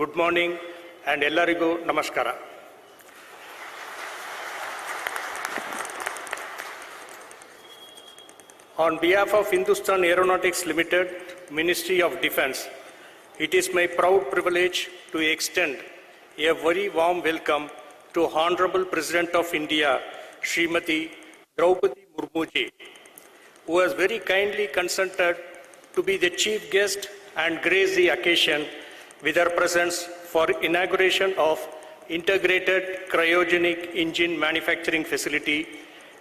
Good morning and ellarigu namaskara. On behalf of Hindustan Aeronautics Limited, Ministry of Defence, it is my proud privilege to extend a very warm welcome to Honorable President of India, Srimati Droupadi Murmu ji, who has very kindly consented to be the chief guest and grace the occasion with her presence for inauguration of integrated cryogenic engine manufacturing facility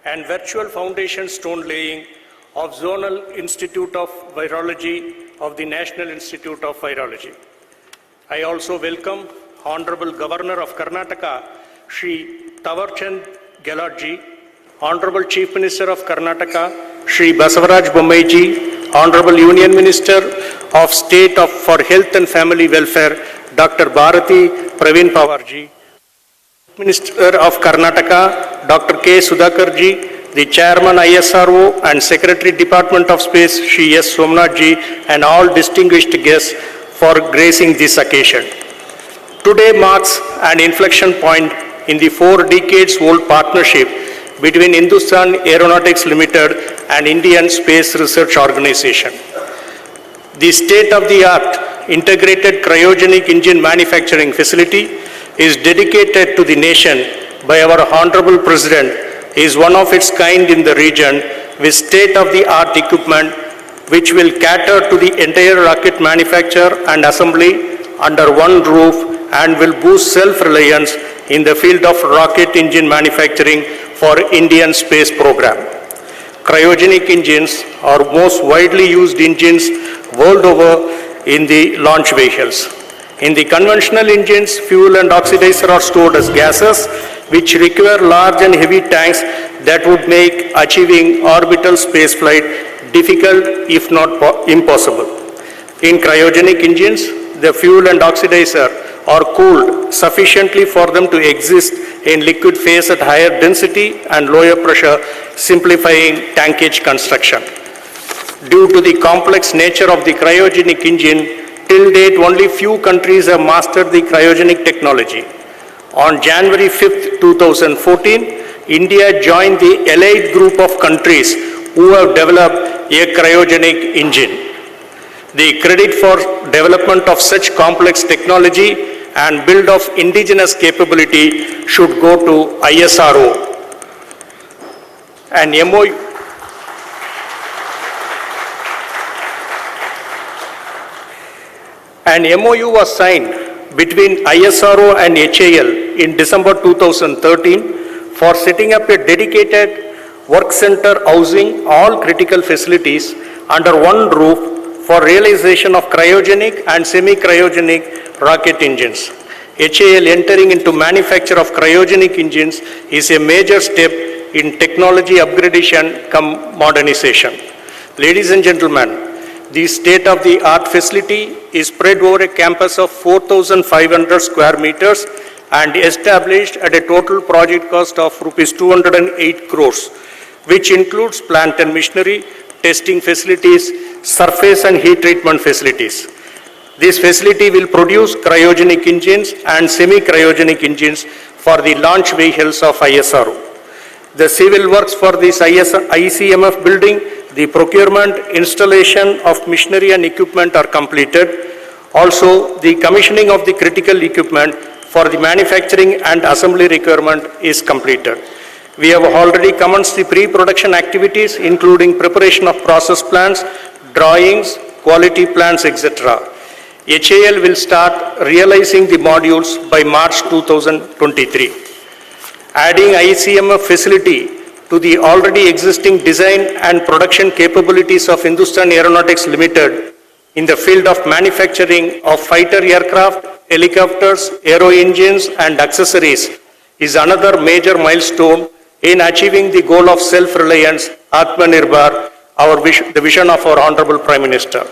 and virtual foundation stone laying of Zonal Institute of Virology of the National Institute of Virology. I also welcome Honorable Governor of Karnataka, Shri Tawarchand Gehlot, Honorable Chief Minister of Karnataka, Shri Basavaraj Bommai ji, Honorable Union Minister of State for Health and Family Welfare, Dr. Bharati Praveen Pawar ji, Minister of Karnataka, Dr. K. Sudhakar ji, the Chairman ISRO and Secretary Department of Space, Shri S. Somnath ji, and all distinguished guests for gracing this occasion. Today marks an inflection point in the 4 decades-old partnership between Hindustan Aeronautics Limited and Indian Space Research Organization. The state-of-the-art integrated cryogenic engine manufacturing facility is dedicated to the nation by our Honorable President, is one of its kind in the region with state-of-the-art equipment which will cater to the entire rocket manufacture and assembly under one roof and will boost self-reliance in the field of rocket engine manufacturing for Indian space program. Cryogenic engines are most widely used engines world over in the launch vehicles. In the conventional engines, fuel and oxidizer are stored as gases, which require large and heavy tanks that would make achieving orbital spaceflight difficult, if not impossible. In cryogenic engines, the fuel and oxidizer are cooled sufficiently for them to exist in liquid phase at higher density and lower pressure, simplifying tankage construction. Due to the complex nature of the cryogenic engine, till date only few countries have mastered the cryogenic technology. On January 5th, 2014, India joined the elite group of countries who have developed a cryogenic engine. The credit for development of such complex technology and build of indigenous capability should go to ISRO. An MOU was signed between ISRO and HAL in December 2013 for setting up a dedicated work center housing all critical facilities under one roof for realization of cryogenic and semi-cryogenic rocket engines. HAL entering into manufacture of cryogenic engines is a major step in technology upgradation cum modernization. Ladies and gentlemen, the state-of-the-art facility is spread over a campus of 4,500 square meters and established at a total project cost of Rs 208 crores, which includes plant and machinery, testing facilities, surface and heat treatment facilities. This facility will produce cryogenic engines and semi-cryogenic engines for the launch vehicles of ISRO. The civil works for this ICMF building, the procurement, installation of machinery and equipment are completed. Also, the commissioning of the critical equipment for the manufacturing and assembly requirement is completed. We have already commenced the pre-production activities, including preparation of process plans, drawings, quality plans, etc. HAL will start realizing the modules by March 2023. Adding ICMF facility to the already existing design and production capabilities of Hindustan Aeronautics Limited in the field of manufacturing of fighter aircraft, helicopters, aero engines and accessories is another major milestone in achieving the goal of self-reliance, Atmanirbhar, the vision of our Honorable Prime Minister.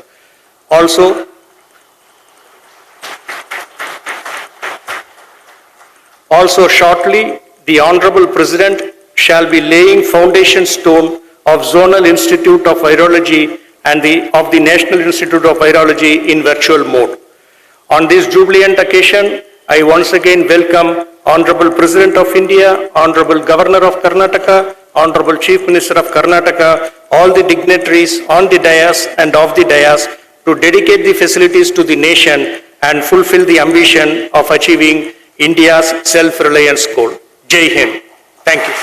Also shortly, the Honorable President shall be laying foundation stone of Zonal Institute of Virology and of the National Institute of Virology in virtual mode. On this jubilant occasion, I once again welcome Honorable President of India, Honorable Governor of Karnataka, Honorable Chief Minister of Karnataka, all the dignitaries on the dais and off the dais to dedicate the facilities to the nation and fulfill the ambition of achieving India's self-reliance goal. Jai Hind. Thank you.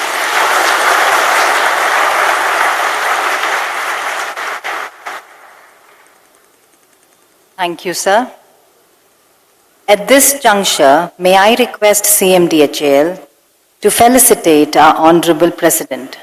Thank you, sir. At this juncture, may I request CMDHAL to felicitate our Honorable President.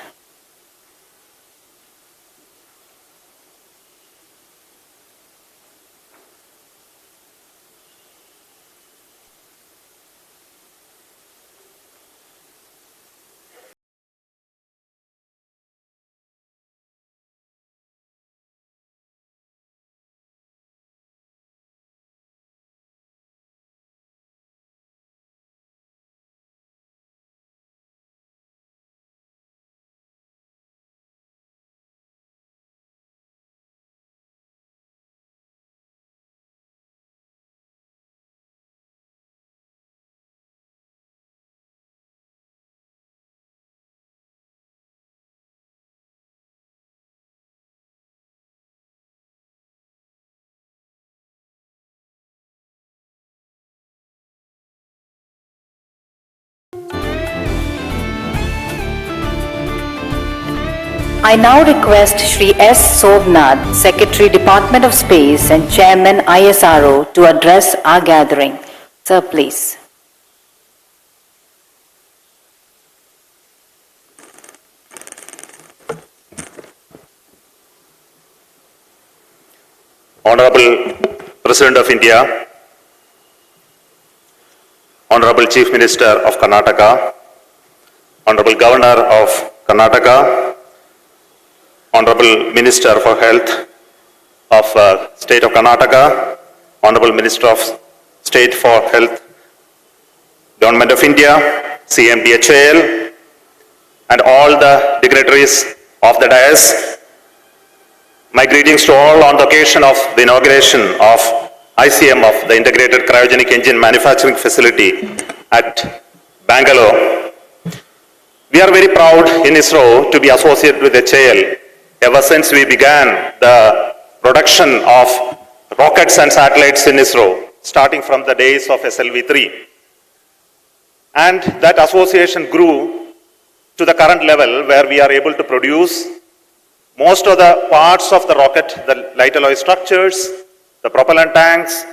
I now request Shri S. Somnath, Secretary, Department of Space and Chairman ISRO, to address our gathering. Sir, please. Honorable President of India, Honorable Chief Minister of Karnataka, Honorable Governor of Karnataka, Honorable Minister for Health of State of Karnataka, Honorable Minister of State for Health, Government of India, CMDHAL, and all the dignitaries of the dais. My greetings to all on the occasion of the inauguration of ICM of the Integrated Cryogenic Engine Manufacturing Facility at Bengaluru. We are very proud in ISRO to be associated with HAL ever since we began the production of rockets and satellites in ISRO, starting from the days of SLV-3. And that association grew to the current level where we are able to produce most of the parts of the rocket, the light alloy structures, the propellant tanks,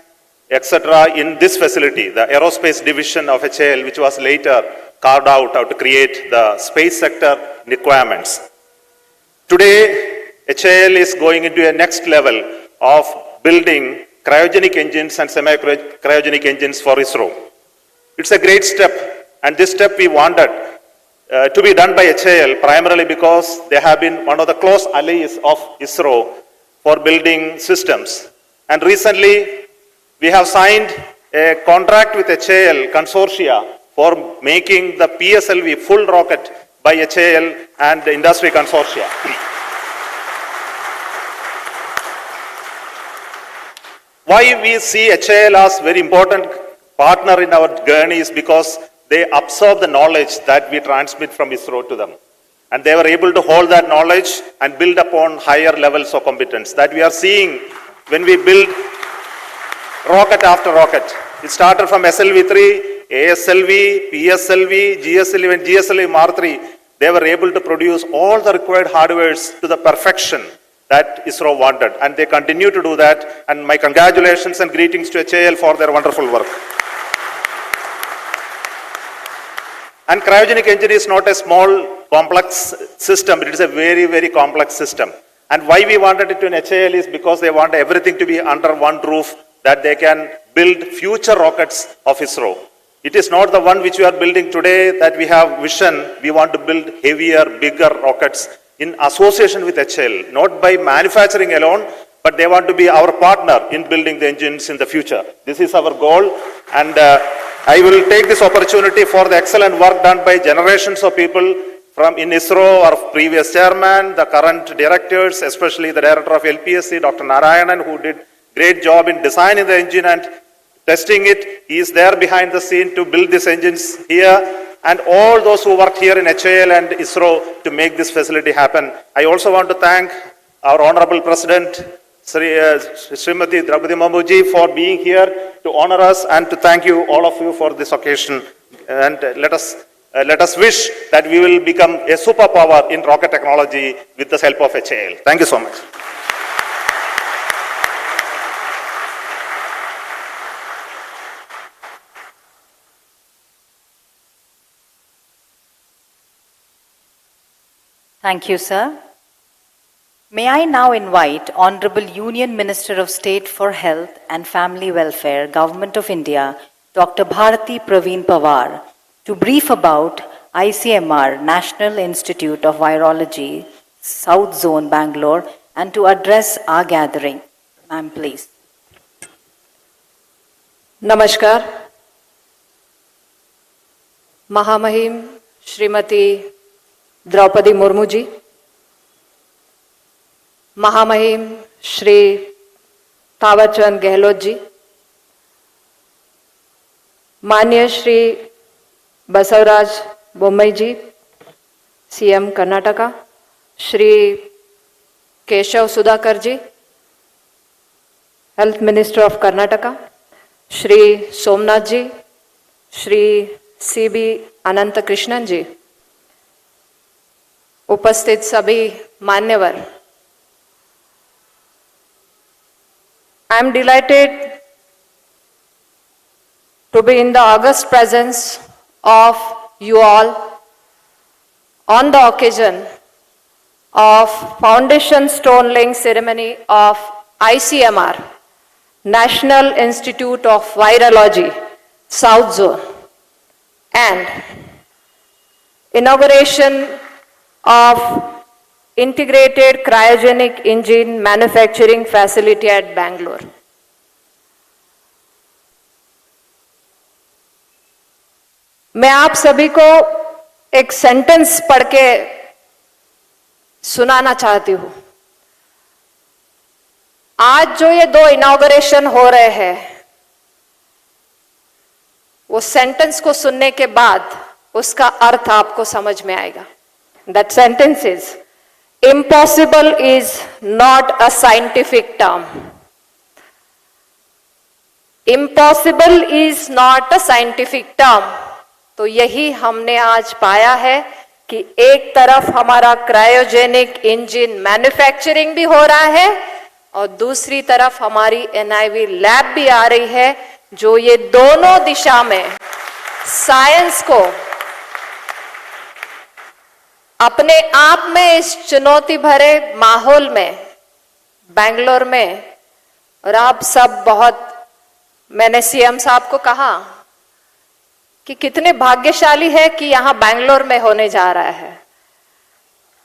etc. in this facility, the aerospace division of HAL, which was later carved out to create the space sector requirements. Today, HAL is going into a next level of building cryogenic engines and semi-cryogenic engines for ISRO. It's a great step, and this step we wanted to be done by HAL primarily because they have been one of the close allies of ISRO for building systems. And recently, we have signed a contract with HAL consortia for making the PSLV full rocket by HAL and the industry consortia. Why we see HAL as very important partner in our journey is because they absorb the knowledge that we transmit from ISRO to them. And they were able to hold that knowledge and build upon higher levels of competence that we are seeing when we build rocket after rocket. It started from SLV-3, ASLV, PSLV, GSLV, and GSLV Mark III. They were able to produce all the required hardwares to the perfection that ISRO wanted. And they continue to do that. And my congratulations and greetings to HAL for their wonderful work. And cryogenic engine is not a small, complex system. It is a very, very complex system. And why we wanted it in HAL is because they want everything to be under one roof, that they can build future rockets of ISRO. It is not the one which we are building today that we have vision. We want to build heavier, bigger rockets in association with HAL, not by manufacturing alone, but they want to be our partner in building the engines in the future. This is our goal. And I will take this opportunity for the excellent work done by generations of people from in ISRO, our previous chairman, the current directors, especially the director of LPSC, Dr. Narayanan, who did great job in designing the engine and testing it. He is there behind the scene to build these engines here, and all those who worked here in HAL and ISRO to make this facility happen. I also want to thank our Honorable President, Srimati Droupadi Murmu ji, for being here to honor us, and to thank you, all of you, for this occasion. And let us wish that we will become a superpower in rocket technology with the help of HAL. Thank you so much. Thank you, sir. May I now invite Honorable Union Minister of State for Health and Family Welfare, Government of India, Dr. Bharati Praveen Pawar, to brief about ICMR, National Institute of Virology, South Zone, Bangalore, and to address our gathering. Ma'am, please. नमस्कार. महामहिम श्रीमती द्रौपदी मुर्मू जी, महामहिम श्री थावरचंद गहलोत जी, माननीय Shri Basavaraj Bommai ji, CM Karnataka, Shri Keshav Sudhakar ji, health minister of Karnataka, Shri Somnath ji, Shri CB Anant Krishnan ji, उपस्थित सभी मान्यवर, I am delighted to be in the august presence of you all on the occasion of foundation stone laying ceremony of ICMR, National Institute of Virology, South Zone, and inauguration of integrated cryogenic engine manufacturing facility at Bangalore. मैं आप सभी को एक sentence पढ़ के सुनाना चाहती हूं. आज जो ये दो इनॉग्रेशन हो रहे हैं, वो सेंटेंस को सुनने के बाद उसका अर्थ आपको समझ में आएगा. That sentence is, impossible is not a scientific term. Impossible is not a scientific term. तो यही हमने आज पाया है कि एक तरफ हमारा क्रायोजेनिक इंजन मैन्युफैक्चरिंग भी हो रहा है और दूसरी तरफ हमारी NIV लैब भी आ रही है, जो ये दोनों दिशा में साइंस को अपने आप में इस चुनौती भरे माहौल में बेंगलोर में, और आप सब बहुत, मैंने सीएम साहब को कहा कि कितने भाग्यशाली है कि यहां बेंगलोर में होने जा रहा है.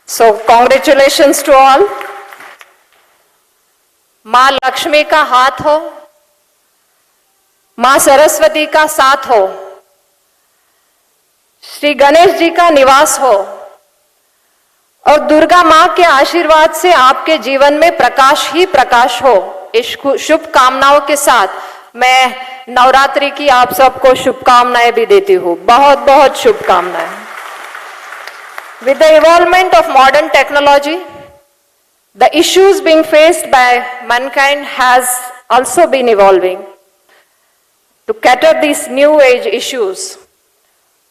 So congratulations to all. मां लक्ष्मी का हाथ हो, मां सरस्वती का साथ हो, श्री गणेश जी का निवास हो, और दुर्गा मां के आशीर्वाद से आपके जीवन में प्रकाश ही प्रकाश हो. इस शुभकामनाओं के साथ मैं नवरात्रि की आप सबको शुभकामनाएं भी देती हूं. बहुत बहुत शुभकामनाएं. With the evolvement of modern technology, the issues being faced by mankind has also been evolving. To cater these new age issues,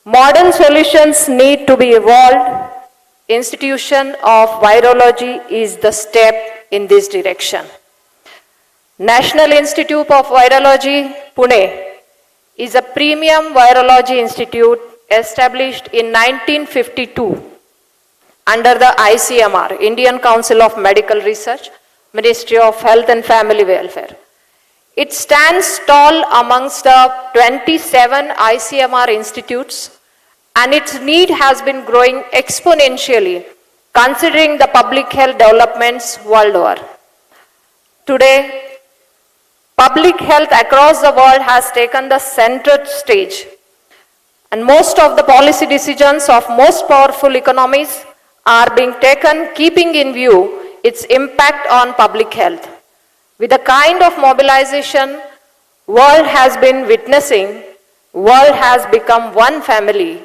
modern solutions need to be evolved. Institution of Virology is the step in this direction. National Institute of Virology, Pune, is a premium virology institute established in 1952 under the ICMR, Indian Council of Medical Research, Ministry of Health and Family Welfare. It stands tall amongst the 27 ICMR institutes, and its need has been growing exponentially considering the public health developments world over. Today, public health across the world has taken the center stage, and most of the policy decisions of most powerful economies are being taken keeping in view its impact on public health. With the kind of mobilization world has been witnessing, world has become one family,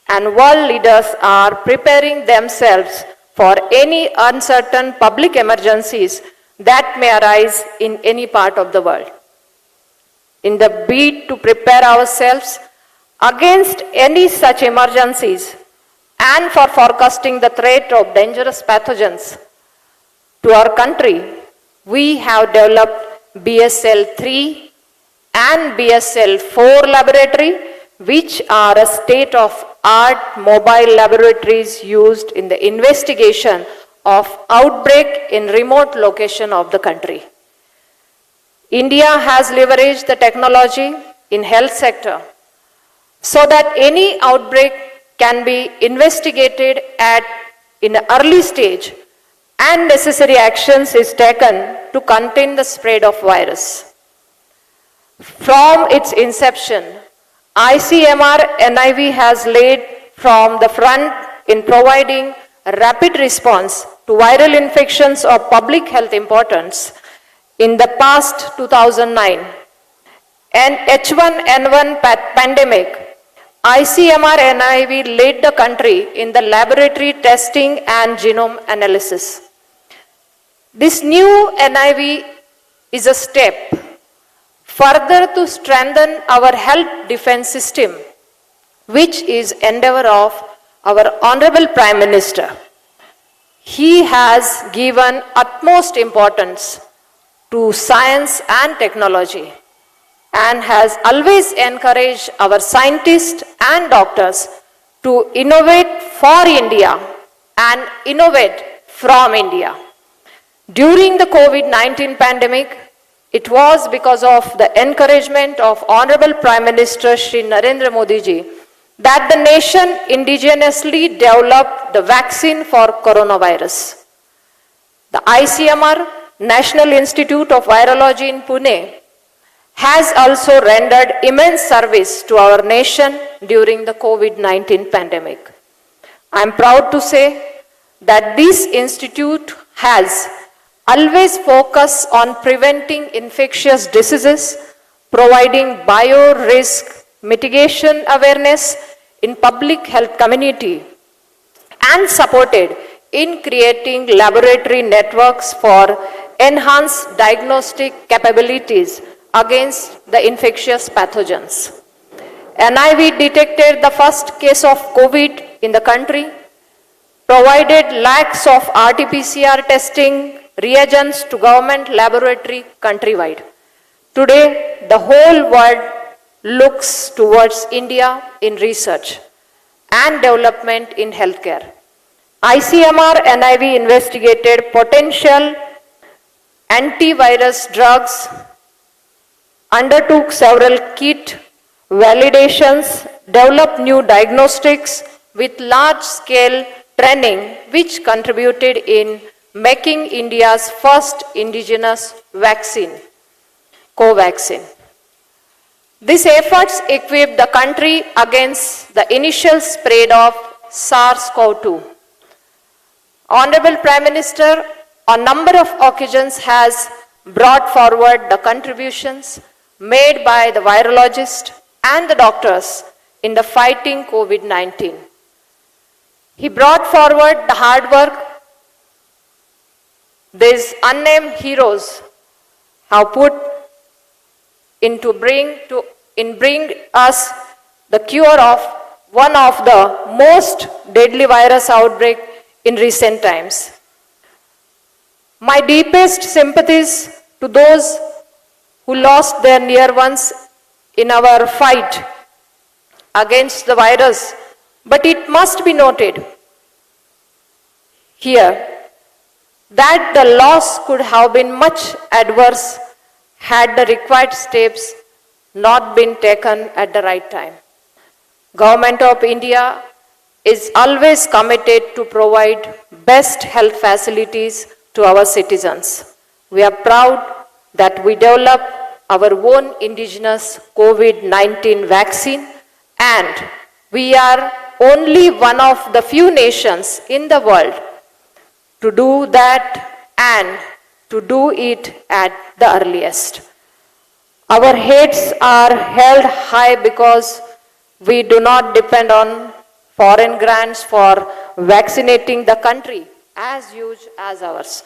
and world leaders are preparing themselves for any uncertain public emergencies that may arise in any part of the world. In the bid to prepare ourselves against any such emergencies and for forecasting the threat of dangerous pathogens to our country, we have developed BSL 3 and BSL 4 laboratory, which are a state-of-art mobile laboratories used in the investigation of outbreak in remote location of the country. India has leveraged the technology in health sector so that any outbreak can be investigated in an early stage and necessary actions is taken to contain the spread of virus. From its inception, ICMR NIV has led from the front in providing a rapid response to viral infections of public health importance. In the past 2009, an H1N1 pandemic, ICMR NIV led the country in the laboratory testing and genome analysis. This new NIV is a step further to strengthen our health defense system, which is endeavor of our Honorable Prime Minister. He has given utmost importance to science and technology and has always encouraged our scientists and doctors to innovate for India and innovate from India. During the COVID-19 pandemic, it was because of the encouragement of Honorable Prime Minister Shri Narendra Modi ji that the nation indigenously developed the vaccine for coronavirus. The ICMR, National Institute of Virology in Pune, has also rendered immense service to our nation during the COVID-19 pandemic. I am proud to say that this institute has always focused on preventing infectious diseases, providing bio-risk mitigation awareness in public health community, and supported in creating laboratory networks for enhanced diagnostic capabilities against the infectious pathogens. NIV detected the first case of COVID in the country, provided lakhs of RT-PCR testing reagents to government laboratory countrywide. Today, the whole world looks towards India in research and development in healthcare. ICMR NIV investigated potential antivirus drugs, undertook several kit validations, developed new diagnostics with large-scale training, which contributed in making India's first indigenous vaccine, Covaxin. These efforts equipped the country against the initial spread of SARS-CoV-2. Honorable Prime Minister, on number of occasions has brought forward the contributions made by the virologists and the doctors in the fighting COVID-19. He brought forward the hard work these unnamed heroes have put into bring us the cure of one of the most deadly virus outbreak in recent times. My deepest sympathies to those who lost their near ones in our fight against the virus, but it must be noted here that the loss could have been much adverse had the required steps not been taken at the right time. Government of India is always committed to provide best health facilities to our citizens. We are proud that we develop our own indigenous COVID-19 vaccine, and we are only one of the few nations in the world to do that and to do it at the earliest. Our heads are held high because we do not depend on foreign grants for vaccinating the country as huge as ours.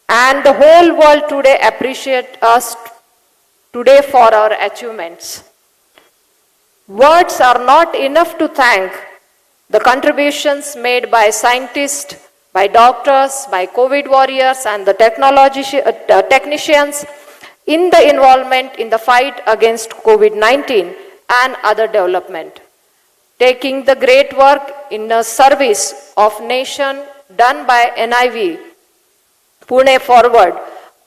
And the whole world today appreciates us today for our achievements. Words are not enough to thank the contributions made by scientists, by doctors, by COVID warriors and the technicians in the involvement in the fight against COVID-19 and other development. Taking the great work in the service of nation done by NIV, Pune forward,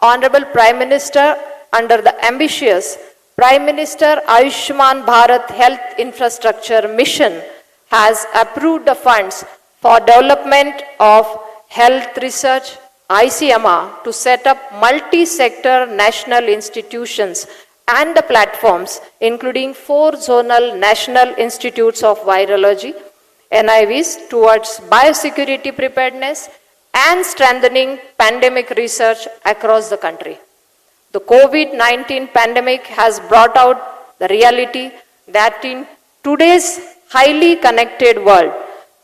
Honorable Prime Minister under the ambitious Prime Minister Ayushman Bharat Health Infrastructure Mission has approved the funds for development of health research, ICMR, to set up multi-sector national institutions and the platforms, including 4 zonal national institutes of virology, NIVs, towards biosecurity preparedness and strengthening pandemic research across the country. The COVID-19 pandemic has brought out the reality that in today's highly connected world,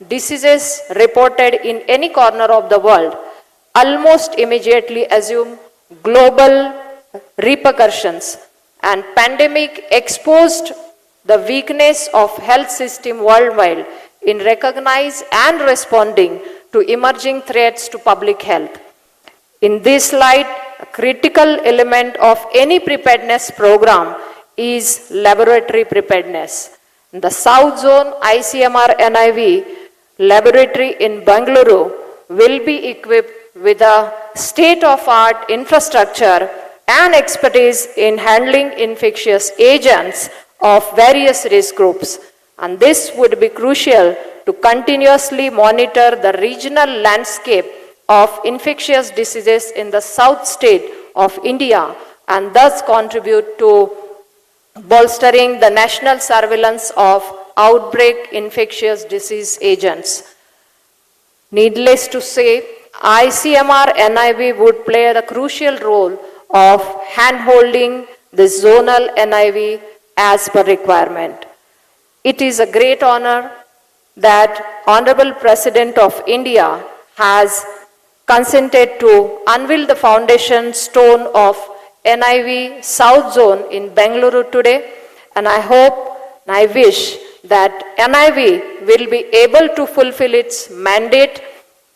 diseases reported in any corner of the world almost immediately assume global repercussions, and pandemic exposed the weakness of health system worldwide in recognizing and responding to emerging threats to public health. In this light, a critical element of any preparedness program is laboratory preparedness. The South Zone ICMR NIV laboratory in Bengaluru will be equipped with a state-of-art infrastructure and expertise in handling infectious agents of various risk groups. And this would be crucial to continuously monitor the regional landscape of infectious diseases in the South state of India and thus contribute to bolstering the national surveillance of outbreak infectious disease agents. Needless to say, ICMR NIV would play the crucial role of hand-holding the zonal NIV as per requirement. It is a great honor that Honorable President of India has consented to unveil the foundation stone of NIV South Zone in Bengaluru today, and I hope and I wish that NIV will be able to fulfill its mandate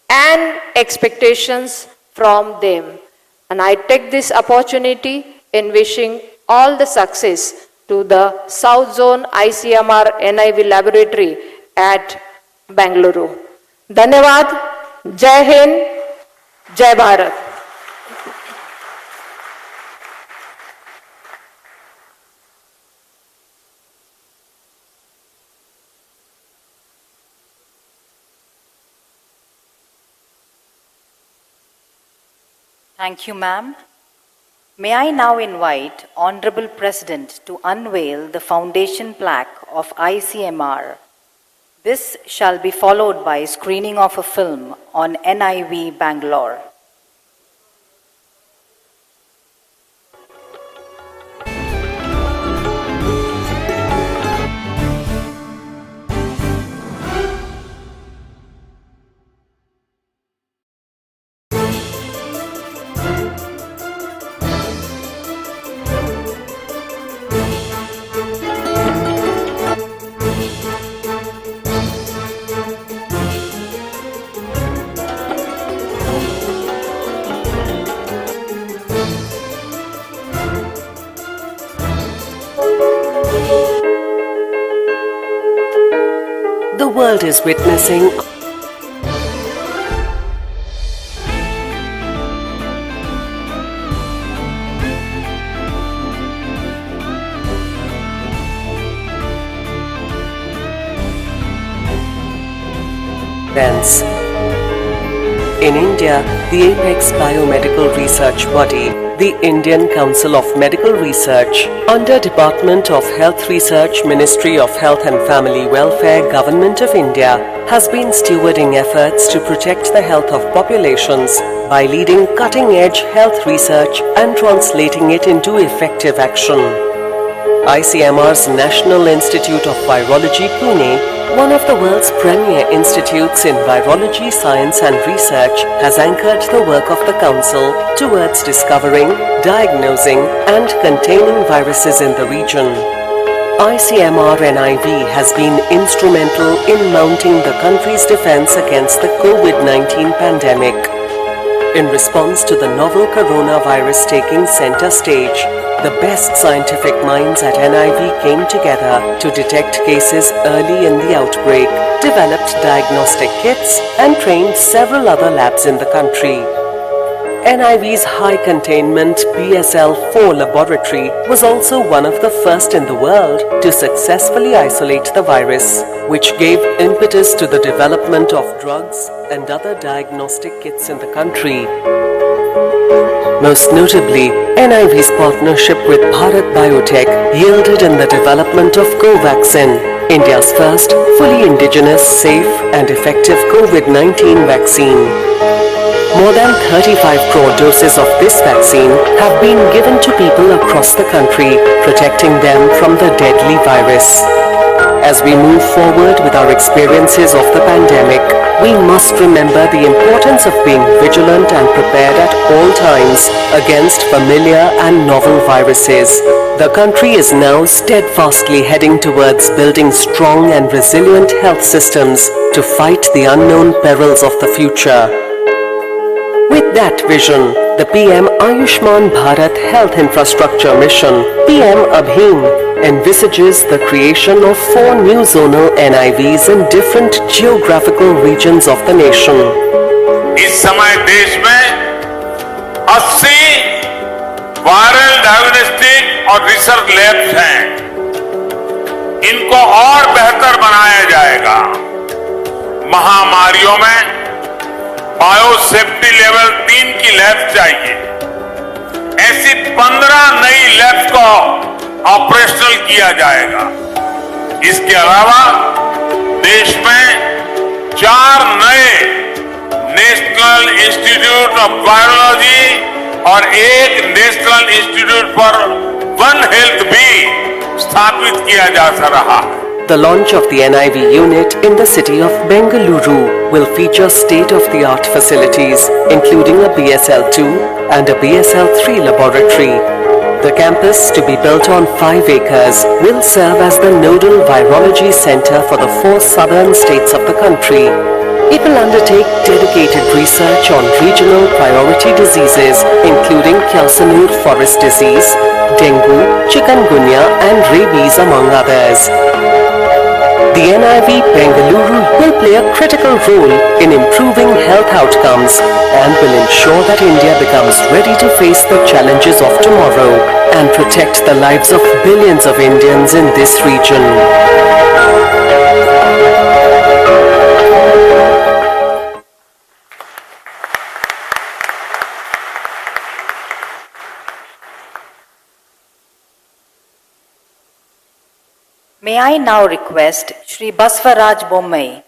and expectations from them. And I take this opportunity in wishing all the success to the South Zone ICMR NIV laboratory at Bengaluru. Dhanyavad, Jai Hind, Jai Bharat. Thank you, ma'am. May I now invite Honorable President to unveil the foundation plaque of ICMR. This shall be followed by screening of a film on NIV Bangalore. The world is witnessing events. In India, the apex biomedical research body, the Indian Council of Medical Research, under Department of Health Research, Ministry of Health and Family Welfare, Government of India, has been stewarding efforts to protect the health of populations by leading cutting-edge health research and translating it into effective action. ICMR's National Institute of Virology, Pune, one of the world's premier institutes in virology science and research, has anchored the work of the Council towards discovering, diagnosing and containing viruses in the region. ICMR NIV has been instrumental in mounting the country's defense against the COVID-19 pandemic. In response to the novel coronavirus taking center stage, the best scientific minds at NIV came together to detect cases early in the outbreak, developed diagnostic kits, and trained several other labs in the country. NIV's high containment BSL-4 laboratory was also one of the first in the world to successfully isolate the virus, which gave impetus to the development of drugs and other diagnostic kits in the country. Most notably, NIV's partnership with Bharat Biotech yielded in the development of Covaxin, India's first fully indigenous, safe and effective COVID-19 vaccine. More than 35 crore doses of this vaccine have been given to people across the country, protecting them from the deadly virus. As we move forward with our experiences of the pandemic, we must remember the importance of being vigilant and prepared at all times against familiar and novel viruses. The country is now steadfastly heading towards building strong and resilient health systems to fight the unknown perils of the future. With that vision, the PM Ayushman Bharat Health Infrastructure Mission, PM Abhim, envisages the creation of 4 new zonal NIVs in different geographical regions of the nation. इस समय देश में 80 viral diagnostic और research labs हैं। इनको और बेहतर बनाया जाएगा। महामारियों में बायोसेफ्टी लेवल 3 की लैब्स चाहिए। ऐसी 15 नई लैब्स को ऑपरेशनल किया जाएगा। इसके अलावा देश में 4 नए नेशनल इंस्टीट्यूट ऑफ वायरोलॉजी और 1 national institute for one health भी स्थापित किया जा रहा है। The launch of the NIV unit in the city of Bengaluru will feature state-of-the-art facilities, including a BSL-2 and a BSL-3 laboratory. The campus, to be built on 5 acres, will serve as the nodal virology center for the 4 southern states of the country. It will undertake dedicated research on regional priority diseases, including Khyasanur forest disease, dengue, chikungunya and rabies, among others. The NIV Bengaluru will play a critical role in improving health outcomes and will ensure that India becomes ready to face the challenges of tomorrow and protect the lives of billions of Indians in this region. May I now request Shri Basvaraj Bommai,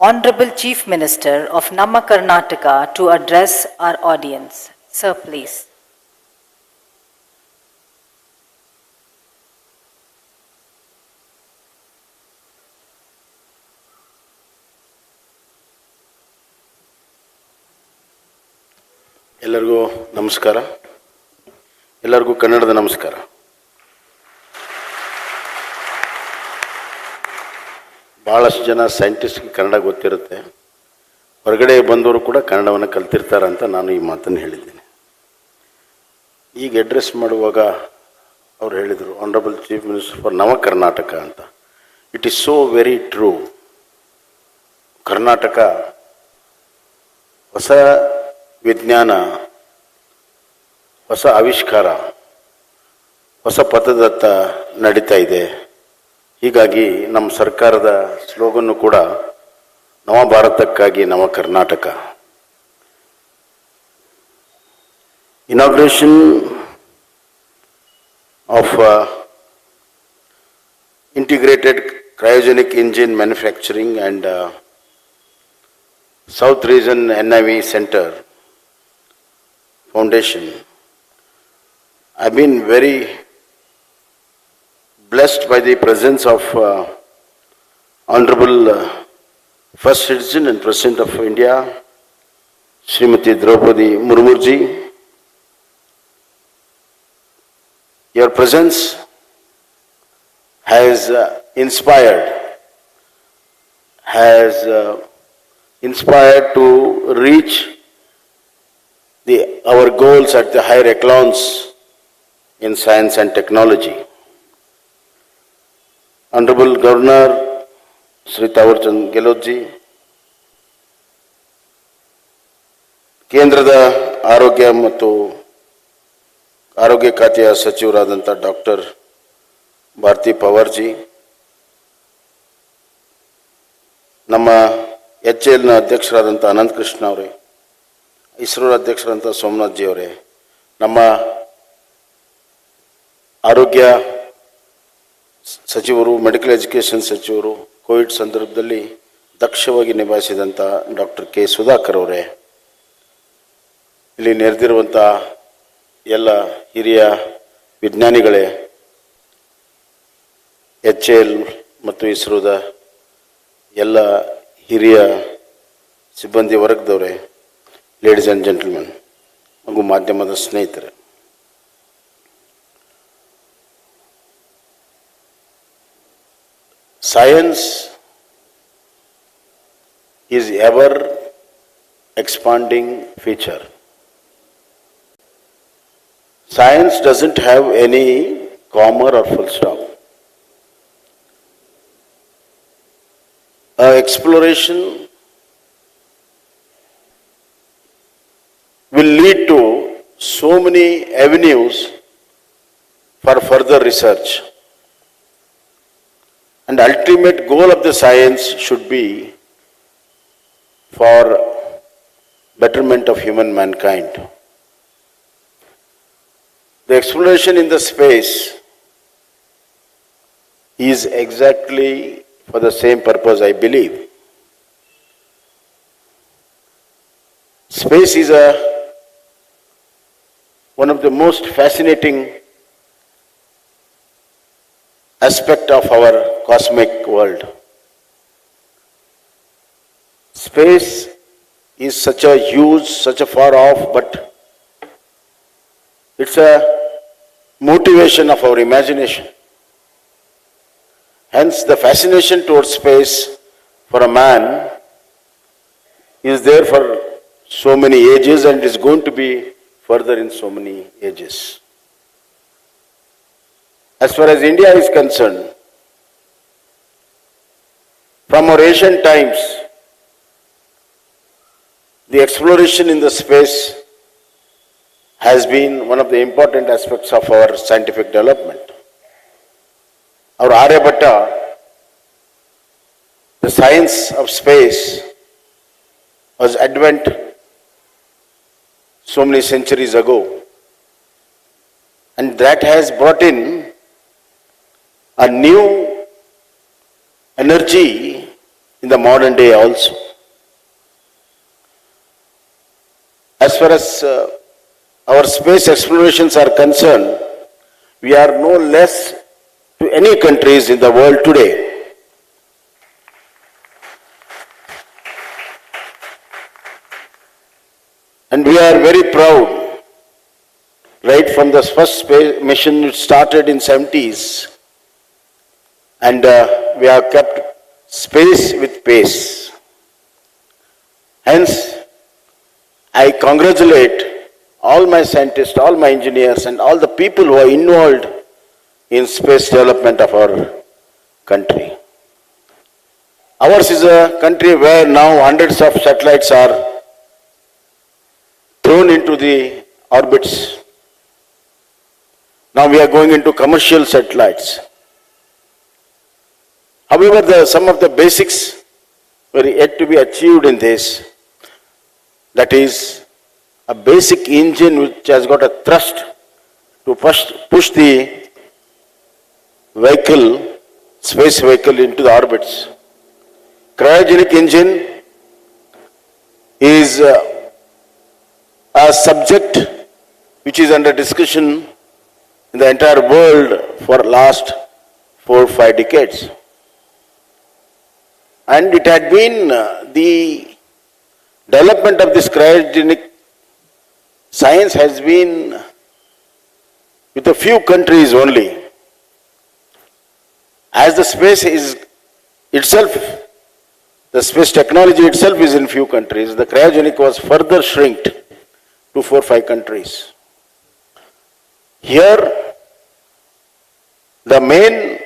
Honorable Chief Minister of Namma Karnataka, to address our audience. Sir, please. ಎಲ್ಲರಿಗೂ ನಮಸ್ಕಾರ. ಎಲ್ಲರಿಗೂ ಕನ್ನಡದ ನಮಸ್ಕಾರ. ಭಾಳಷ್ಟು ಜನ ಸೈಂಟಿಸ್ಟ್ಗೆ ಕನ್ನಡ ಗೊತ್ತಿರುತ್ತೆ, ಹೊರಗಡೆ ಬಂದವರು ಕೂಡ ಕನ್ನಡವನ್ನು ಕಲ್ತಿರ್ತಾರಂತ ನಾನು ಈ ಮಾತನ್ನು ಹೇಳಿದ್ದೀನಿ. ಈಗ ಅಡ್ರೆಸ್ ಮಾಡುವಾಗ ಅವ್ರು ಹೇಳಿದರು ಆನರಬಲ್ ಚೀಫ್ ಮಿನಿಸ್ಟರ್ ಫಾರ್ ನವ ಕರ್ನಾಟಕ ಅಂತ. It is so very true. Karnataka ಹೊಸ ವಿಜ್ಞಾನ, ಹೊಸ ಆವಿಷ್ಕಾರ, ಹೊಸ ಪಥದತ್ತ ನಡೀತಾ ಇದೆ. ಹೀಗಾಗಿ ನಮ್ಮ ಸರ್ಕಾರದ ಸ್ಲೋಗನ್ನು ಕೂಡ ನವ ಭಾರತಕ್ಕಾಗಿ ನವ Karnataka. inauguration of integrated cryogenic engine manufacturing and South Region NIV Center Foundation. I've been very blessed by the presence of Honorable First Citizen and President of India, Srimati Droupadi Murmu ji. Your presence has inspired to reach our goals at the higher echelons in science and technology. Honorable Governor Sri Tawarchand Gehlot ji, ಕೇಂದ್ರದ ಆರೋಗ್ಯ ಖಾತೆಯ ಸಚಿವರಾದಂಥ doctor Bharati Pawar G, ನಮ್ಮ HALನ ಅಧ್ಯಕ್ಷರಾದಂಥ ಅನಂತ ಕೃಷ್ಣ ಅವರೇ, ಇಸ್ರೋ ಅಧ್ಯಕ್ಷರಾದಂಥ Somnath G ಅವರೇ, ನಮ್ಮ ಆರೋಗ್ಯ ಸಚಿವರು, ಮೆಡಿಕಲ್ ಎಜುಕೇಷನ್ ಸಚಿವರು, ಕೋವಿಡ್ ಸಂದರ್ಭದಲ್ಲಿ ದಕ್ಷವಾಗಿ ನಿಭಾಯಿಸಿದಂಥ ಡಾಕ್ಟರ್ ಕೆ ಸುಧಾಕರ್ ಅವರೇ, ಇಲ್ಲಿ ನೆರೆದಿರುವಂಥ ಎಲ್ಲ ಹಿರಿಯ ವಿಜ್ಞಾನಿಗಳೇ, HAL ಮತ್ತು ಇಸ್ರೋದ ಎಲ್ಲ ಹಿರಿಯ ಸಿಬ್ಬಂದಿ ವರ್ಗದವರೇ, ಲೇಡೀಸ್ ಆ್ಯಂಡ್ ಜೆಂಟಲ್ಮೆನ್ ಹಾಗೂ ಮಾಧ್ಯಮದ ಸ್ನೇಹಿತರೆ, science is ever expanding feature. Science doesn't have any comma or full stop. Exploration will lead to so many avenues for further research. And ultimate goal of the science should be for betterment of human mankind. The exploration in the space is exactly for the same purpose, I believe. Space is one of the most fascinating aspect of our cosmic world. Space is such a huge, such a far off, but it's a motivation of our imagination. Hence, the fascination towards space for a man is there for so many ages and is going to be further in so many ages. As far as India is concerned, from our ancient times, the exploration in the space has been one of the important aspects of our scientific development. Our Aryabhatta, the science of space, was advent so many centuries ago, and that has brought in a new energy in the modern day also. As far as our space explorations are concerned, we are no less to any countries in the world today. And we are very proud, right from the first space mission which started in 70s, and we have kept space with pace. Hence, I congratulate all my scientists, all my engineers, and all the people who are involved in space development of our country. Ours is a country where now hundreds of satellites are thrown into the orbits. Now we are going into commercial satellites. However, some of the basics were yet to be achieved in this. That is, a basic engine which has got a thrust to push the vehicle, space vehicle into the orbits. Cryogenic engine is a subject which is under discussion in the entire world for last 4 or 5 decades. And it had been the development of this cryogenic science has been with a few countries only. As the space is itself, the space technology itself is in few countries, the cryogenic was further shrinked to 4 or 5 countries. Here, the main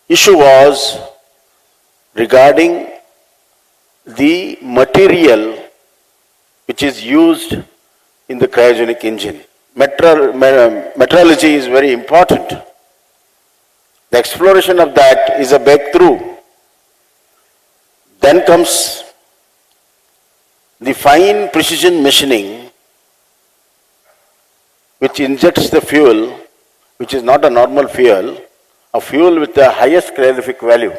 issue was regarding the material which is used in the cryogenic engine. Metrology is very important. The exploration of that is a breakthrough. Then comes the fine precision machining, which injects the fuel, which is not a normal fuel, a fuel with the highest calorific value.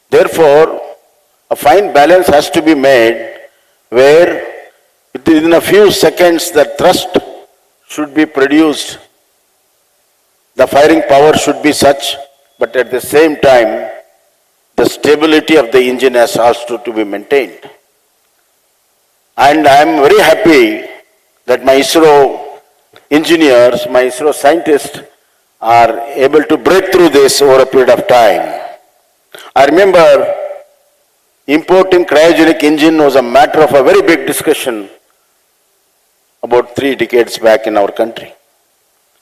Therefore, a fine balance has to be made where within a few seconds the thrust should be produced. The firing power should be such, but at the same time, the stability of the engine has also to be maintained. And I am very happy that my ISRO engineers, my ISRO scientists are able to break through this over a period of time. I remember importing cryogenic engine was a matter of a very big discussion about 3 decades back in our country.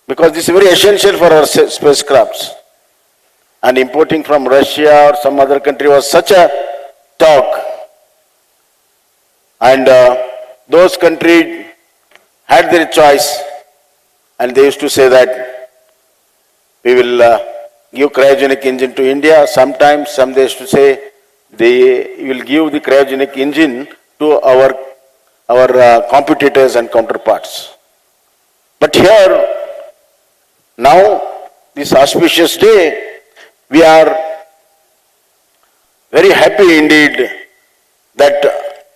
Because this is very essential for our spacecrafts. And importing from Russia or some other country was such a talk. And those countries had their choice, and they used to say that we will give cryogenic engine to India. Sometimes some they used to say they will give the cryogenic engine to our competitors and counterparts. But here, now, this auspicious day, we are very happy indeed that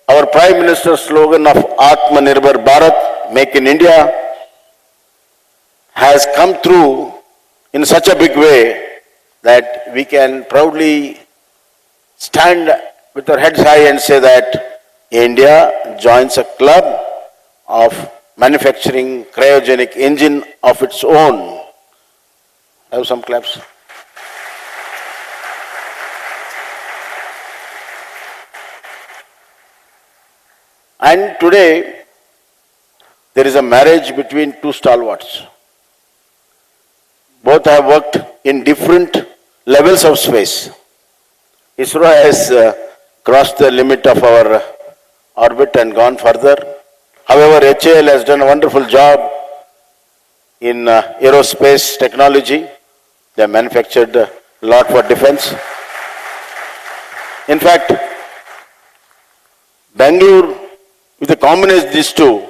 our Prime Minister's slogan of Atmanirbhar Bharat, Make in India, has come through in such a big way that we can proudly stand with our heads high and say that India joins a club of manufacturing cryogenic engine of its own. Have some claps. And today, there is a marriage between 2 stalwarts. Both have worked in different levels of space. ISRO has crossed the limit of our orbit and gone further. However, HAL has done a wonderful job in aerospace technology. They have manufactured a lot for defense. In fact, Bengaluru, with the combination of these two,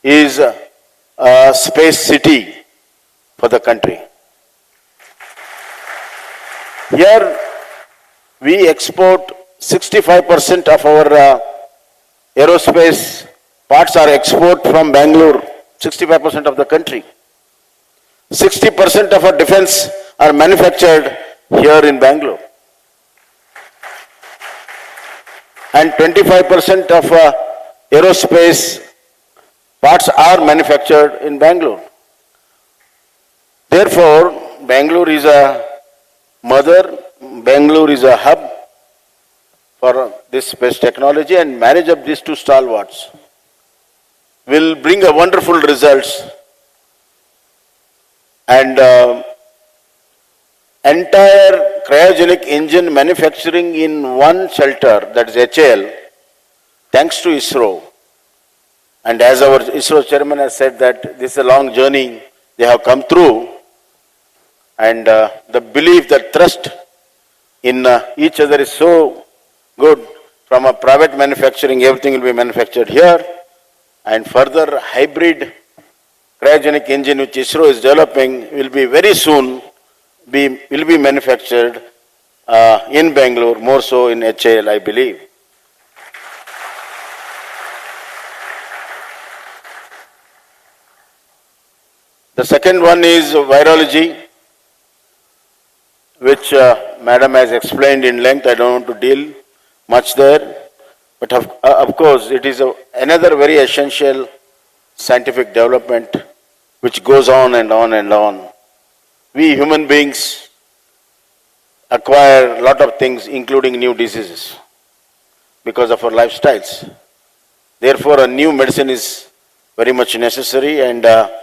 is a space city for the country. Here, we export 65% of our aerospace parts are export from Bengaluru, 65% of the country. 60% of our defense are manufactured here in Bengaluru. And 25% of aerospace parts are manufactured in Bengaluru. Therefore, Bengaluru is a mother, Bengaluru is a hub for this space technology, and marriage of these 2 stalwarts will bring a wonderful results. And entire cryogenic engine manufacturing in one shelter, that is HAL, thanks to ISRO. And as our ISRO chairman has said that this is a long journey they have come through, and the belief that trust in each other is so good. from a private manufacturing, everything will be manufactured here, and further hybrid cryogenic engine which ISRO is developing will be very soon will be manufactured in Bengaluru, more so in HAL, I believe. The second one is virology, which Madam has explained in length. I don't want to deal much there. But of course, it is another very essential scientific development which goes on and on and on. We human beings acquire a lot of things, including new diseases, because of our lifestyles. Therefore, a new medicine is very much necessary, and our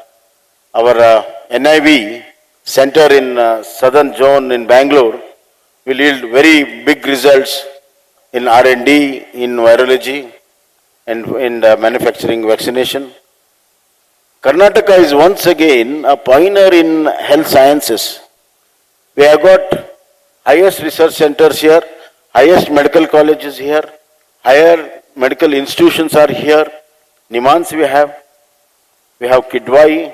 NIV center in southern zone in Bangalore will yield very big results in R&D, in virology, and in manufacturing vaccination. Karnataka is once again a pioneer in health sciences. We have got highest research centers here, highest medical colleges here, higher medical institutions are here. Nimans we have Kidwai,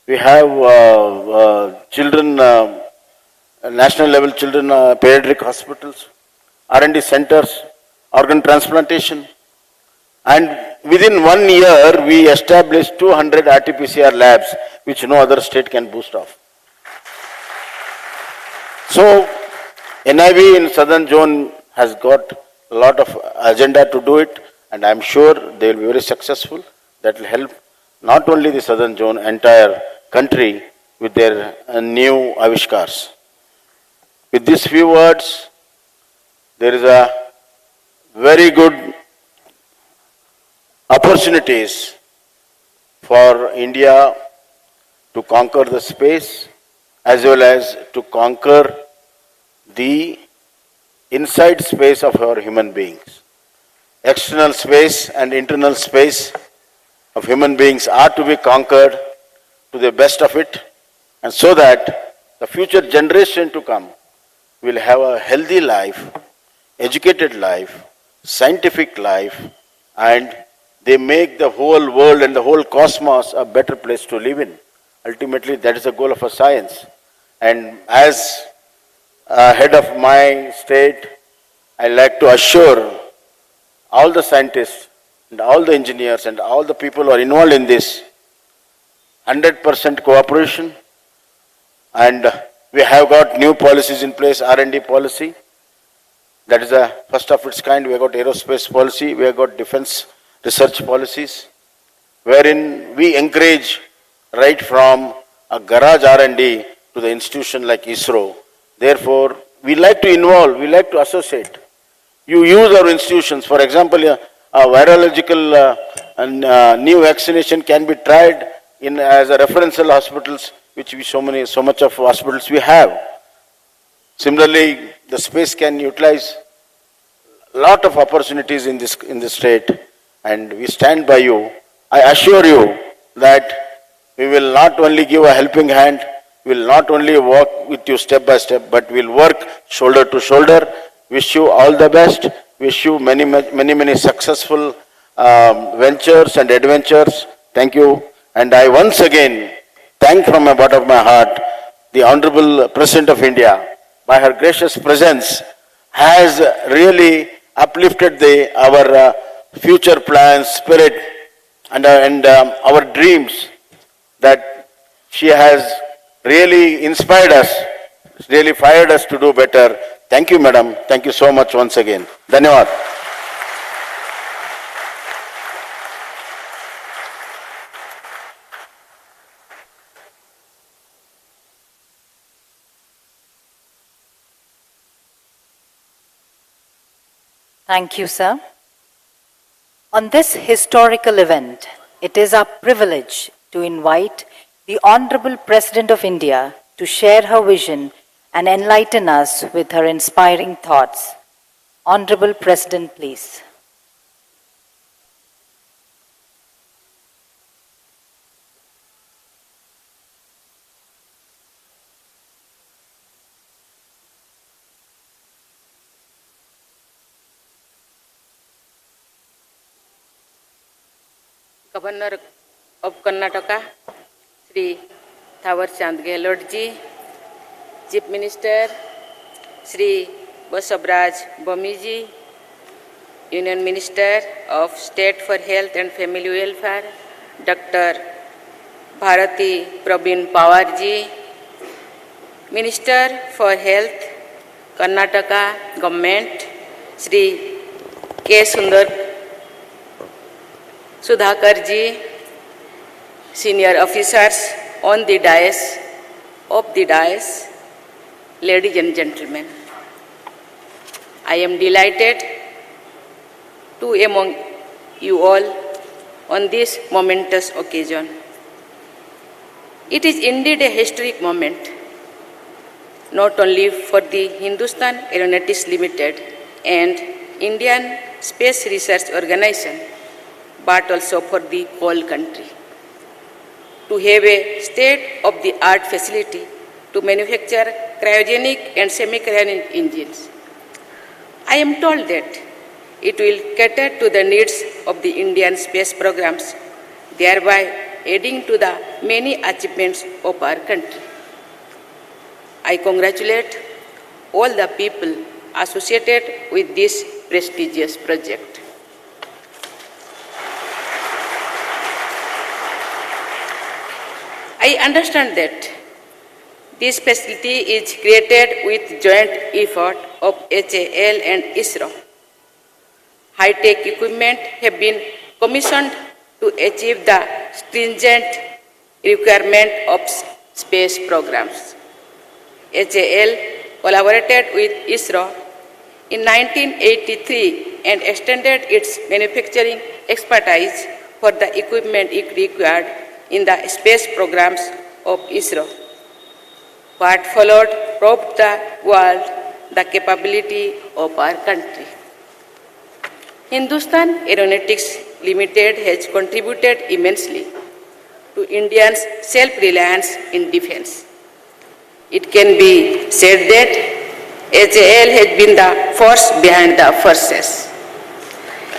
we have children, national level children pediatric hospitals, R&D centers, organ transplantation. And within 1 year, we established 200 RT-PCR labs, which no other state can boast of. So, NIV in southern zone has got a lot of agenda to do it, and I'm sure they will be very successful. That will help not only the southern zone, entire country with their new avishkars. With these few words, there is a very good opportunities for India to conquer the space as well as to conquer the inside space of our human beings. External space and internal space of human beings are to be conquered to the best of it, and so that the future generation to come will have a healthy life, educated life, scientific life, and they make the whole world and the whole cosmos a better place to live in. Ultimately, that is the goal of a science. And as head of my state, I like to assure all the scientists and all the engineers and all the people who are involved in this 100% cooperation. And we have got new policies in place, R&D policy. That is the first of its kind. We have got aerospace policy, we have got defense research policies, wherein we encourage right from a garage R&D to the institution like ISRO. Therefore, we like to involve, we like to associate. You use our institutions. For example, a virological new vaccination can be tried in as a referential hospitals, which we so much of hospitals we have. Similarly, the space can utilize a lot of opportunities in this state, and we stand by you. I assure you that we will not only give a helping hand, we will not only walk with you step by step, but we will work shoulder to shoulder. Wish you all the best. Wish you many successful ventures and adventures. Thank you. And I once again thank from the bottom of my heart the Honorable President of India. By her gracious presence has really uplifted our future plans, spirit, and our dreams, that she has really inspired us, really fired us to do better. Thank you, madam. Thank you so much once again. Dhanyawad. Thank you, sir. On this historical event, it is our privilege to invite the Honorable President of India to share her vision and enlighten us with her inspiring thoughts. Honorable President, please. Governor of Karnataka, Sri Thawar Chand Gehlot ji, Chief Minister, Sri Basabraj Bomi ji, Union Minister of State for Health and Family Welfare, Dr. Bharati Prabhin Pawar ji, Minister for Health, Karnataka Government, Sri K. Sudhakar ji, senior officers on the dais, ladies and gentlemen. I am delighted to be among you all on this momentous occasion. It is indeed a historic moment, not only for the Hindustan Aeronautics Limited and Indian Space Research Organization, but also for the whole country. To have a state-of-the-art facility to manufacture cryogenic and semi-cryogenic engines. I am told that it will cater to the needs of the Indian space programs, thereby adding to the many achievements of our country. I congratulate all the people associated with this prestigious project. I understand that this facility is created with joint effort of HAL and ISRO. High-tech equipment have been commissioned to achieve the stringent requirement of space programs. HAL collaborated with ISRO in 1983 and extended its manufacturing expertise for the equipment it required in the space programs of ISRO. What followed proved the world the capability of our country. Hindustan Aeronautics Limited has contributed immensely to India's self-reliance in defense. It can be said that HAL has been the force behind the forces.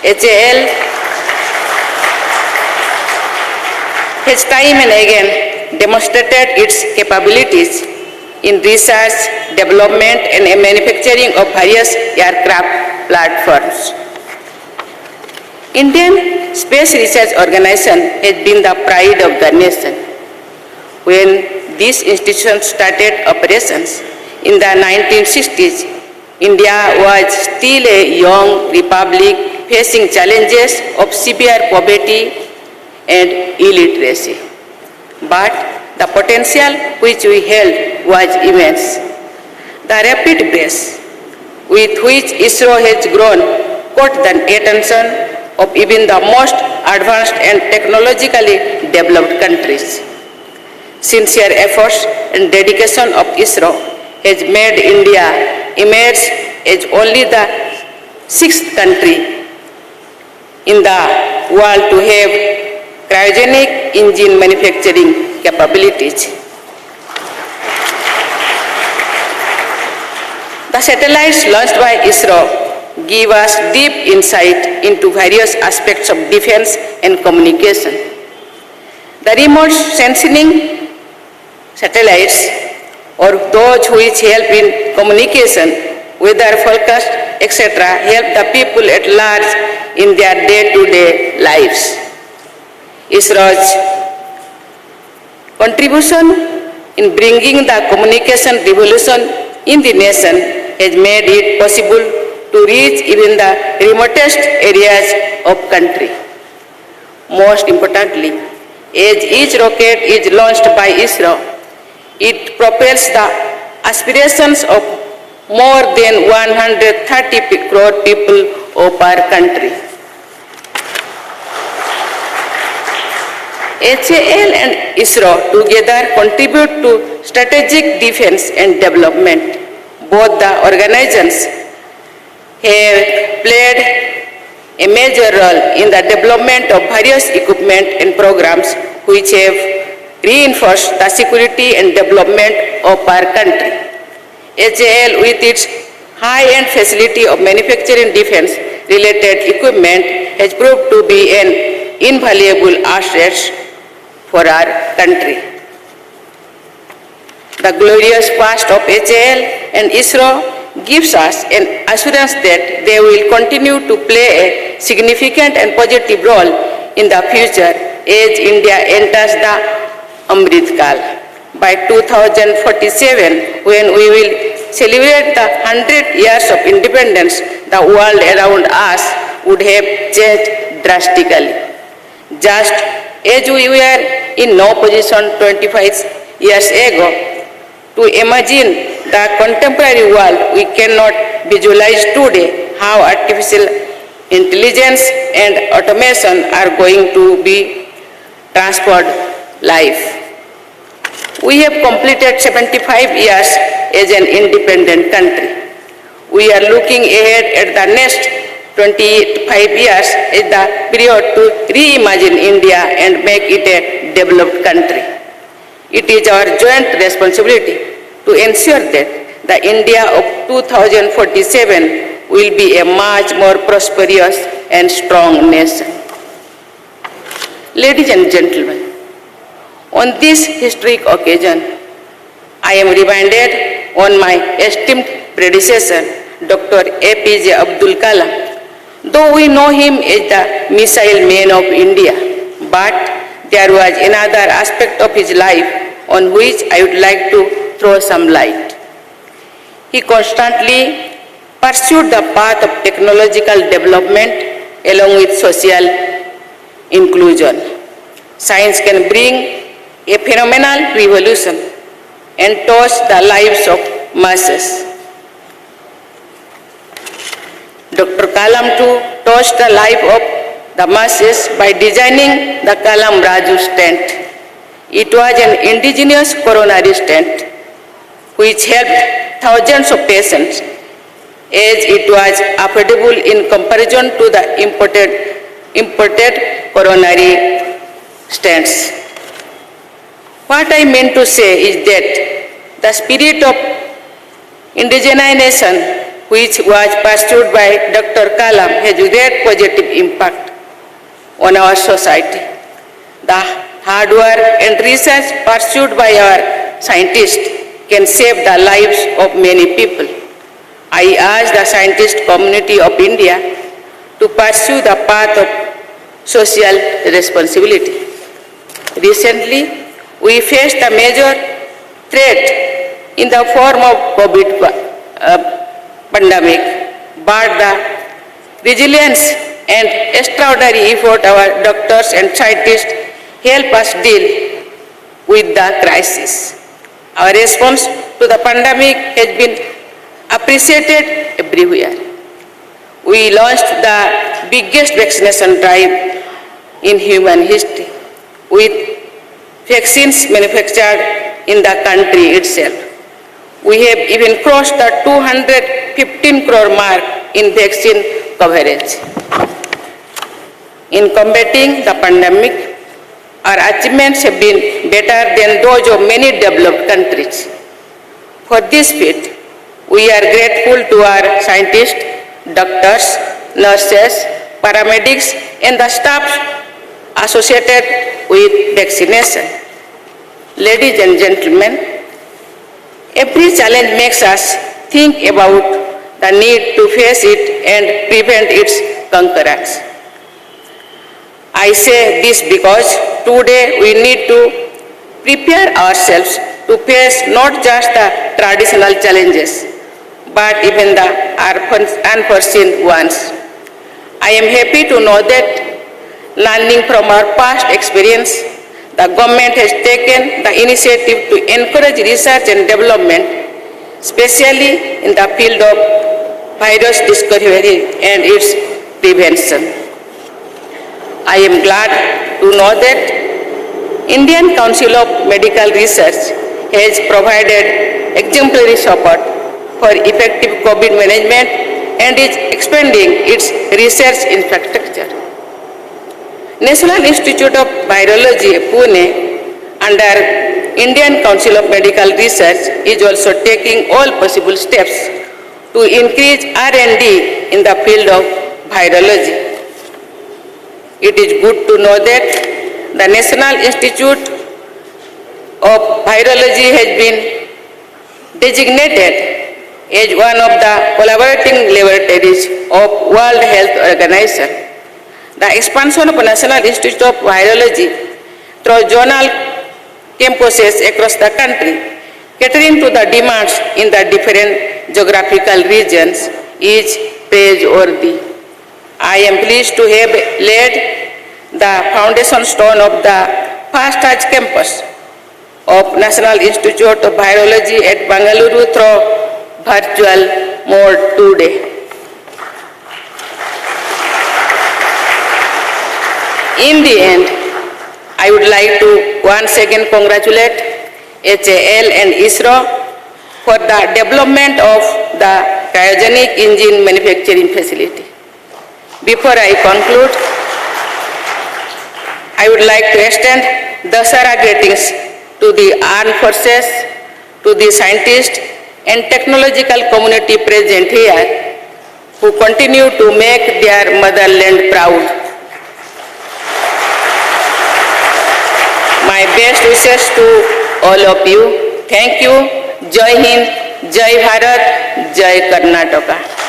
HAL has time and again demonstrated its capabilities in research, development and manufacturing of various aircraft platforms. Indian Space Research Organization has been the pride of the nation. When this institution started operations in the 1960s, India was still a young republic facing challenges of severe poverty and illiteracy. But the potential which we held was immense. The rapid pace with which ISRO has grown caught the attention of even the most advanced and technologically developed countries. Sincere efforts and dedication of ISRO has made India emerge as only the 6th country in the world to have cryogenic engine manufacturing capabilities. The satellites launched by ISRO give us deep insight into various aspects of defense and communication. The remote sensing satellites, or those which help in communication, weather forecast, etc., help the people at large in their day-to-day lives. ISRO's contribution in bringing the communication revolution in the nation has made it possible to reach even the remotest areas of country. Most importantly, as each rocket is launched by ISRO, it propels the aspirations of more than 130 crore people of our country. HAL and ISRO together contribute to strategic defense and development. Both the organizations have played a major role in the development of various equipment and programs which have reinforced the security and development of our country. HAL, with its high-end facility of manufacturing defense-related equipment, has proved to be an invaluable assets for our country. The glorious past of HAL and ISRO gives us an assurance that they will continue to play a significant and positive role in the future as India enters the Amrit Kal. By 2047, when we will celebrate the 100 years of independence, the world around us would have changed drastically. Just as we were in no position 25 years ago to imagine the contemporary world, we cannot visualize today how artificial intelligence and automation are going to be transformed life. We have completed 75 years as an independent country. We are looking ahead at the next 25 years as the period to reimagine India and make it a developed country. It is our joint responsibility to ensure that the India of 2047 will be a much more prosperous and strong nation. Ladies and gentlemen, on this historic occasion, I am reminded on my esteemed predecessor, Dr. APJ Abdul Kalam. Though we know him as the missile man of India, but there was another aspect of his life on which I would like to throw some light. He constantly pursued the path of technological development along with social inclusion. Science can bring a phenomenal revolution and touch the lives of masses. Dr. Kalam too touched the life of the masses by designing the Kalam Raju stent. It was an indigenous coronary stent which helped thousands of patients as it was affordable in comparison to the imported coronary stents. What I mean to say is that the spirit of indigenization which was pursued by Dr. Kalam has great positive impact on our society. The hard work and research pursued by our scientists can save the lives of many people. I urge the scientist community of India to pursue the path of social responsibility. Recently, we faced a major threat in the form of COVID pandemic, but the resilience and extraordinary effort our doctors and scientists help us deal with the crisis. Our response to the pandemic has been appreciated everywhere. We launched the biggest vaccination drive in human history with vaccines manufactured in the country itself. We have even crossed the 215 crore mark in vaccine coverage. In combating the pandemic, our achievements have been better than those of many developed countries. For this feat, we are grateful to our scientists, doctors, nurses, paramedics, and the staff associated with vaccination. Ladies and gentlemen, every challenge makes us think about the need to face it and prevent its concurrence. I say this because today we need to prepare ourselves to face not just the traditional challenges, but even the unforeseen ones. I am happy to know that, learning from our past experience, the government has taken the initiative to encourage research and development, especially in the field of virus discovery and its prevention. I am glad to know that Indian Council of Medical Research has provided exemplary support for effective COVID management and is expanding its research infrastructure. National Institute of Virology, Pune, under Indian Council of Medical Research, is also taking all possible steps to increase R&D in the field of virology. It is good to know that the National Institute of Virology has been designated as one of the collaborating laboratories of World Health Organization. The expansion of National Institute of Virology through zonal campuses across the country, catering to the demands in the different geographical regions, is praiseworthy. I am pleased to have laid the foundation stone of the first Taj campus of National Institute of Virology at Bengaluru through virtual mode today. In the end, I would like to once again congratulate HAL and ISRO for the development of the cryogenic engine manufacturing facility. Before I conclude, I would like to extend Dasara greetings to the armed forces, to the scientists and technological community present here who continue to make their motherland proud. My best wishes to all of you. Thank you. Jai Hind, Jai Bharat, Jai Karnataka.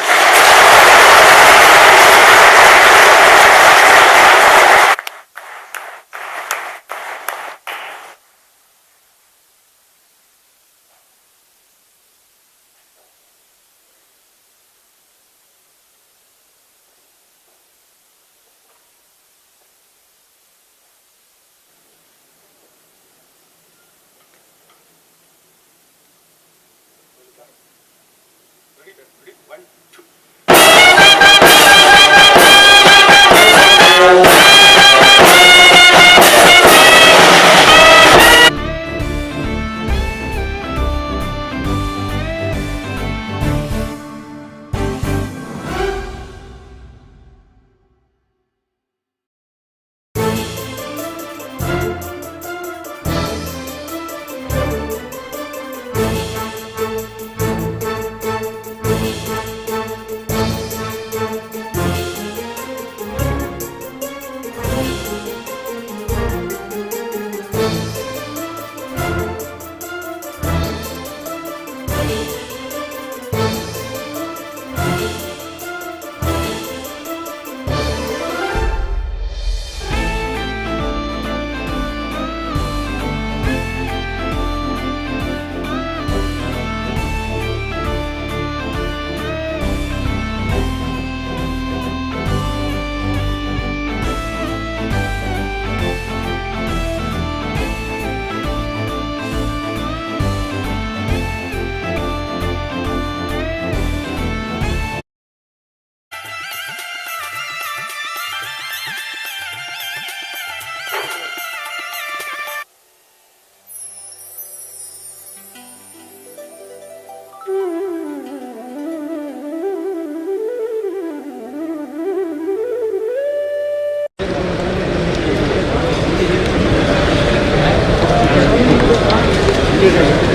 ठीक है।